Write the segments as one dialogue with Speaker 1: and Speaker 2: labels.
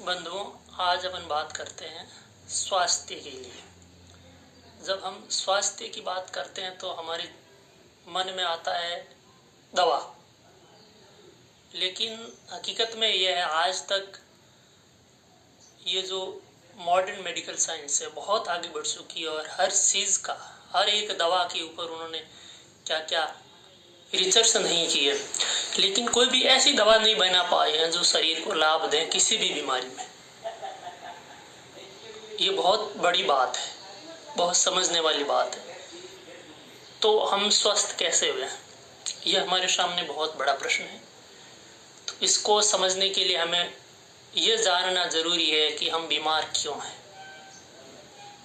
Speaker 1: बंधुओं, आज अपन बात करते हैं स्वास्थ्य के लिए। जब हम स्वास्थ्य की बात करते हैं तो हमारे मन में आता है दवा, लेकिन हकीकत में यह है आज तक ये जो मॉडर्न मेडिकल साइंस है बहुत आगे बढ़ चुकी है और हर चीज़ का, हर एक दवा के ऊपर उन्होंने क्या क्या रिसर्च नहीं की है, लेकिन कोई भी ऐसी दवा नहीं बना पाए हैं जो शरीर को लाभ दें किसी भी बीमारी में। ये बहुत बड़ी बात है, बहुत समझने वाली बात है। तो हम स्वस्थ कैसे हुए, ये हमारे सामने बहुत बड़ा प्रश्न है। तो इसको समझने के लिए हमें ये जानना जरूरी है कि हम बीमार क्यों हैं।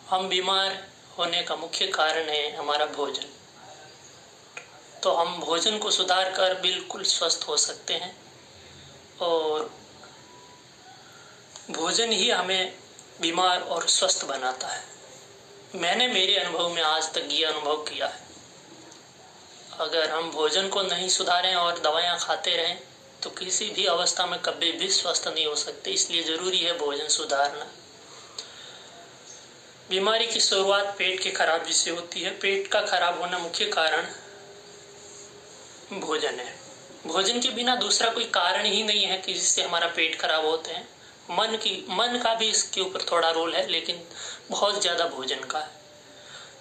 Speaker 1: हम बीमार होने का मुख्य कारण है हमारा भोजन। तो हम भोजन को सुधार कर बिल्कुल स्वस्थ हो सकते हैं और भोजन ही हमें बीमार और स्वस्थ बनाता है। मैंने मेरे अनुभव में आज तक ये अनुभव किया है, अगर हम भोजन को नहीं सुधारें और दवाइयाँ खाते रहें तो किसी भी अवस्था में कभी भी स्वस्थ नहीं हो सकते। इसलिए ज़रूरी है भोजन सुधारना। बीमारी की शुरुआत पेट की खराबी से होती है। पेट का खराब होना मुख्य कारण भोजन है। भोजन के बिना दूसरा कोई कारण ही नहीं है कि जिससे हमारा पेट खराब होते हैं। मन का भी इसके ऊपर थोड़ा रोल है, लेकिन बहुत ज़्यादा भोजन का है।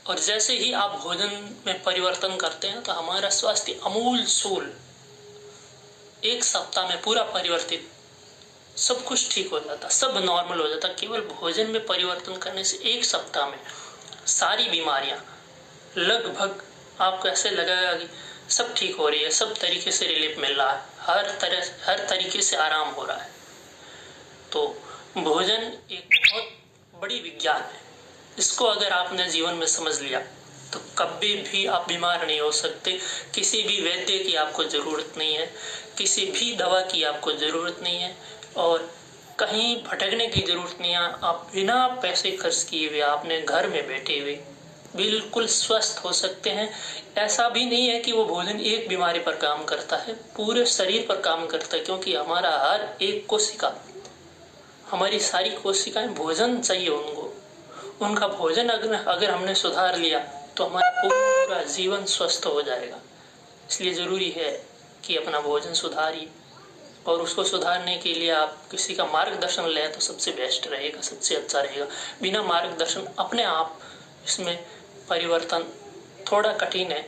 Speaker 1: और जैसे ही आप भोजन में परिवर्तन करते हैं तो हमारा स्वास्थ्य अमूल सूल एक सप्ताह में पूरा परिवर्तित, सब कुछ ठीक हो जाता, सब नॉर्मल हो जाता। केवल भोजन में परिवर्तन करने से एक सप्ताह में सारी बीमारियां लगभग आपको ऐसे लगेगा कि सब ठीक हो रही है, सब तरीके से रिलीफ मिल रहा है, हर तरीके से आराम हो रहा है। तो भोजन एक बहुत बड़ी विज्ञान है। इसको अगर आपने जीवन में समझ लिया तो कभी भी आप बीमार नहीं हो सकते। किसी भी वैद्य की आपको ज़रूरत नहीं है, किसी भी दवा की आपको ज़रूरत नहीं है और कहीं भटकने की ज़रूरत नहीं है। आप बिना पैसे खर्च किए हुए आपने घर में बैठे हुए बिल्कुल स्वस्थ हो सकते हैं। ऐसा भी नहीं है कि वो भोजन एक बीमारी पर काम करता है, पूरे शरीर पर काम करता है, क्योंकि हमारा हर एक कोशिका, हमारी सारी कोशिकाएं भोजन चाहिए उनको। उनका भोजन अगर हमने सुधार लिया तो हमारा पूरा जीवन स्वस्थ हो जाएगा। इसलिए ज़रूरी है कि अपना भोजन सुधारिए और उसको सुधारने के लिए आप किसी का मार्गदर्शन लें तो सबसे बेस्ट रहेगा, सबसे अच्छा रहेगा। बिना मार्गदर्शन अपने आप इसमें परिवर्तन थोड़ा कठिन है।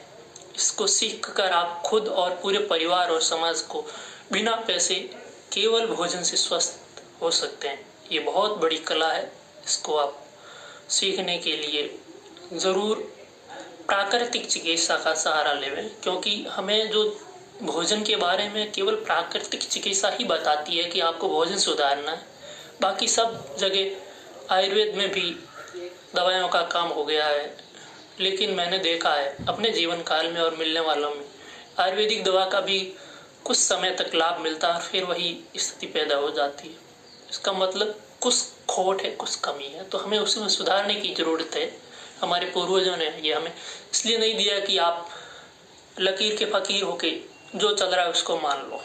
Speaker 1: इसको सीख कर आप खुद और पूरे परिवार और समाज को बिना पैसे केवल भोजन से स्वस्थ हो सकते हैं। ये बहुत बड़ी कला है। इसको आप सीखने के लिए ज़रूर प्राकृतिक चिकित्सा का सहारा लेवें, क्योंकि हमें जो भोजन के बारे में केवल प्राकृतिक चिकित्सा ही बताती है कि आपको भोजन सुधारना है। बाकी सब जगह आयुर्वेद में भी दवाइयों का काम हो गया है, लेकिन मैंने देखा है अपने जीवन काल में और मिलने वालों में आयुर्वेदिक दवा का भी कुछ समय तक लाभ मिलता है और फिर वही स्थिति पैदा हो जाती है। इसका मतलब कुछ खोट है, कुछ कमी है, तो हमें उसमें सुधारने की ज़रूरत है। हमारे पूर्वजों ने ये हमें इसलिए नहीं दिया कि आप लकीर के फकीर होके जो चल रहा है उसको मान लो।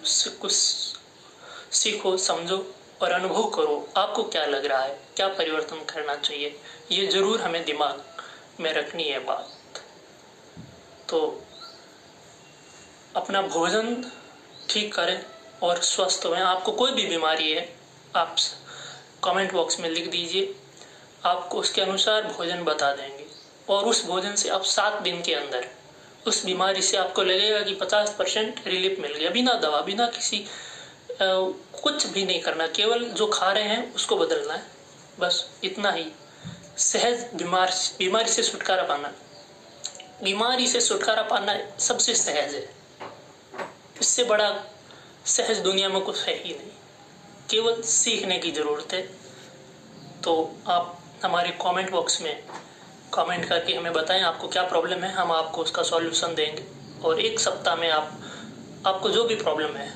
Speaker 1: उससे कुछ सीखो, समझो और अनुभव करो। आपको क्या लग रहा है, क्या परिवर्तन करना चाहिए, ये ज़रूर हमें दिमाग में रखनी है बात। तो अपना भोजन ठीक करें और स्वस्थ हों। आपको कोई भी बीमारी है आप कमेंट बॉक्स में लिख दीजिए, आपको उसके अनुसार भोजन बता देंगे और उस भोजन से आप 7 दिन के अंदर उस बीमारी से आपको लगेगा कि 50% रिलीफ मिल गया, बिना दवा, बिना किसी कुछ भी नहीं करना, केवल जो खा रहे हैं उसको बदलना है, बस इतना ही। सहज बीमारी से छुटकारा पाना, बीमारी से छुटकारा पाना सबसे सहज है। इससे बड़ा सहज दुनिया में कुछ है ही नहीं, केवल सीखने की ज़रूरत है। तो आप हमारे कमेंट बॉक्स में कमेंट करके हमें बताएं आपको क्या प्रॉब्लम है, हम आपको उसका सॉल्यूशन देंगे और एक सप्ताह में आपको जो भी प्रॉब्लम है